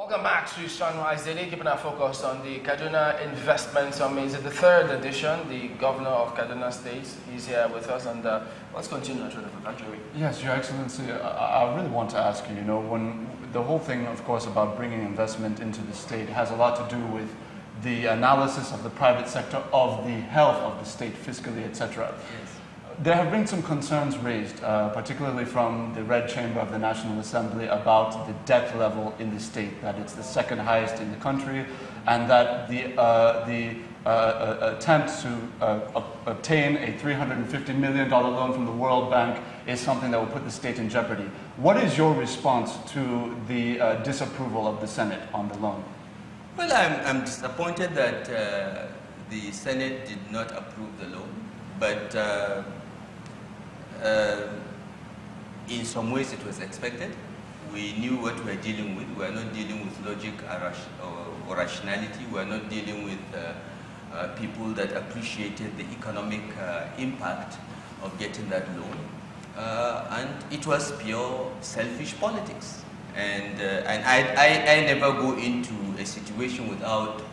Welcome back to Sunrise Daily, keeping our focus on the Kaduna Investment Summit. It's the third edition. The governor of Kaduna State is here with us, and let's continue on the country. Yes, Your Excellency, I really want to ask you, when the whole thing, of course, about bringing investment into the state has a lot to do with the analysis of the private sector, of the health of the state fiscally, etc. Yes. There have been some concerns raised, particularly from the Red Chamber of the National Assembly, about the debt level in the state, that it's the second highest in the country, and that the attempt to obtain a $350 million loan from the World Bank is something that will put the state in jeopardy. What is your response to the disapproval of the Senate on the loan? Well, I'm disappointed that the Senate did not approve the loan, but in some ways it was expected. We knew what we were dealing with. We are not dealing with logic or rationality. We are not dealing with people that appreciated the economic impact of getting that loan. And it was pure selfish politics. And I never go into a situation without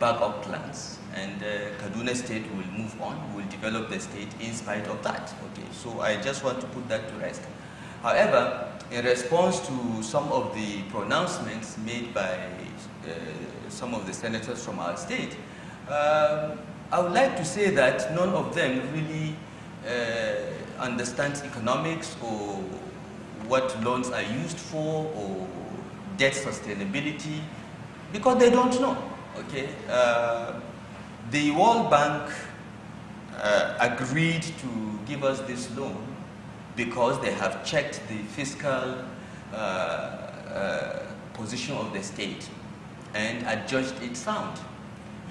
backup plans. And Kaduna State will move on, will develop the state in spite of that. Okay, so I just want to put that to rest. However, in response to some of the pronouncements made by some of the senators from our state, I would like to say that none of them really understands economics or what loans are used for or debt sustainability, because they don't know. Okay. The World Bank agreed to give us this loan because they have checked the fiscal position of the state and adjudged it sound.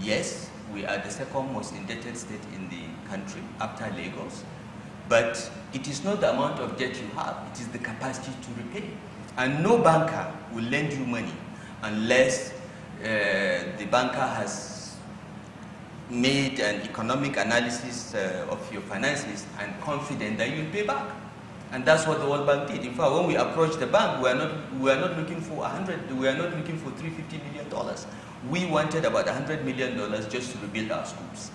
Yes, we are the second most indebted state in the country after Lagos, but it is not the amount of debt you have, it is the capacity to repay. And no banker will lend you money unless the banker has made an economic analysis of your finances and confident that you'll pay back. And that's what the World Bank did. In fact, when we approached the bank, we are not looking for $350 million. We wanted about $100 million just to rebuild our schools.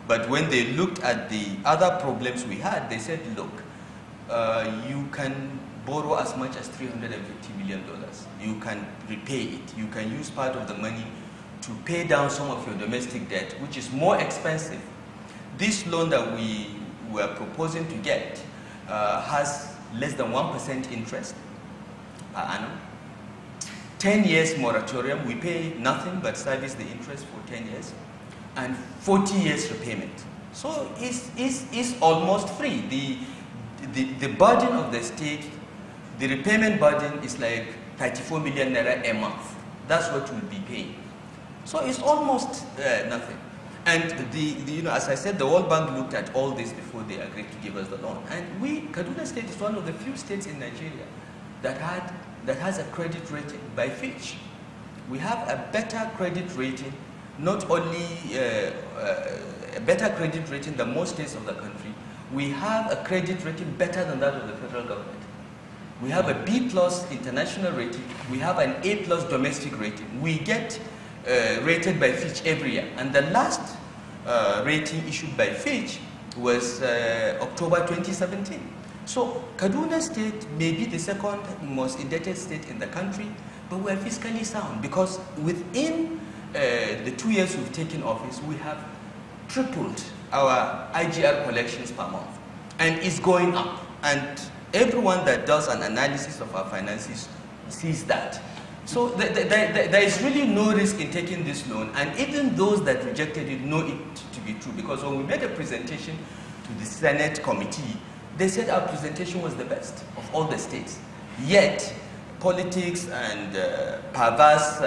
But when they looked at the other problems we had, they said, look, you can borrow as much as $350 million. You can repay it. You can use part of the money to pay down some of your domestic debt, which is more expensive. This loan that we were proposing to get has less than 1% interest per annum. 10 years moratorium, we pay nothing but service the interest for 10 years, and 40 years repayment. So it's almost free. The burden of the state, the repayment burden is like 34 million naira a month. That's what we'll be paying. So it's almost nothing. And as I said, the World Bank looked at all this before they agreed to give us the loan. And Kaduna State is one of the few states in Nigeria that has a credit rating by Fitch. We have a better credit rating, not only a better credit rating than most states of the country. We have a credit rating better than that of the federal government. We have a B+ international rating. We have an A+ domestic rating. We get rated by Fitch every year. And the last rating issued by Fitch was October 2017. So Kaduna State may be the second most indebted state in the country, but we're fiscally sound because within the 2 years we've taken office, we have tripled our IGR collections per month. And it's going up. And everyone that does an analysis of our finances sees that. So there is really no risk in taking this loan, and even those that rejected it know it to be true, because when we made a presentation to the Senate committee, they said our presentation was the best of all the states. Yet, politics and perverse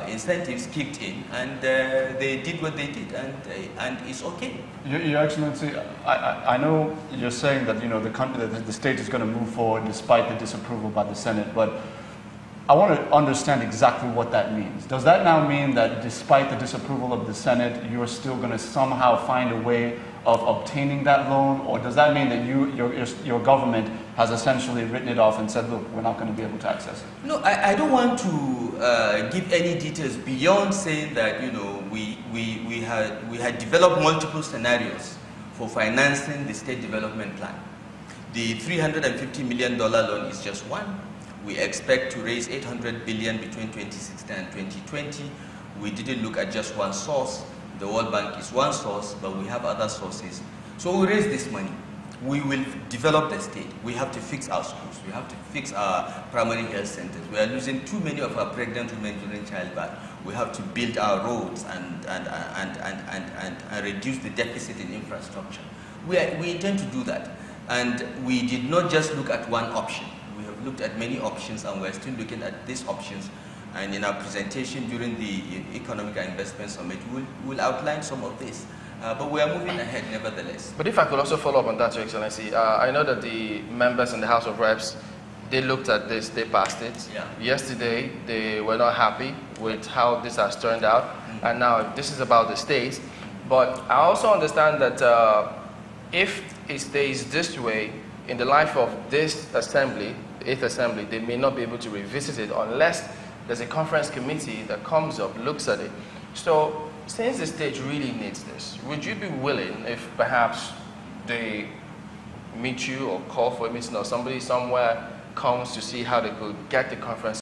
incentives kicked in, and they did what they did, and it's okay. Your Excellency, I know you're saying that the state is going to move forward despite the disapproval by the Senate, but I want to understand exactly what that means. Does that now mean that despite the disapproval of the Senate, you're still going to somehow find a way of obtaining that loan? Or does that mean that your government has essentially written it off and said, look, we're not going to be able to access it? No, I don't want to give any details beyond saying that, you know, we had developed multiple scenarios for financing the state development plan. The $350 million loan is just one. We expect to raise $800 billion between 2016 and 2020. We didn't look at just one source. The World Bank is one source, but we have other sources. So we raise this money. We will develop the state. We have to fix our schools. We have to fix our primary health centers. We are losing too many of our pregnant women during childbirth. We have to build our roads and reduce the deficit in infrastructure. We intend to do that. And we did not just look at one option. We have looked at many options, and we're still looking at these options. And in our presentation during the Economic and Investment Summit, we'll outline some of this. But we are moving ahead nevertheless. But if I could also follow up on that, Your Excellency, I know that the members in the House of Reps, they looked at this, they passed it. Yeah. Yesterday, they were not happy with how this has turned out. And now this is about the states. But I also understand that if it stays this way, in the life of this assembly, the 8th assembly, they may not be able to revisit it unless there's a conference committee that comes up, looks at it. So, since the state really needs this, would you be willing, if perhaps they meet you or call for a meeting or somebody somewhere comes to see how they could get the conference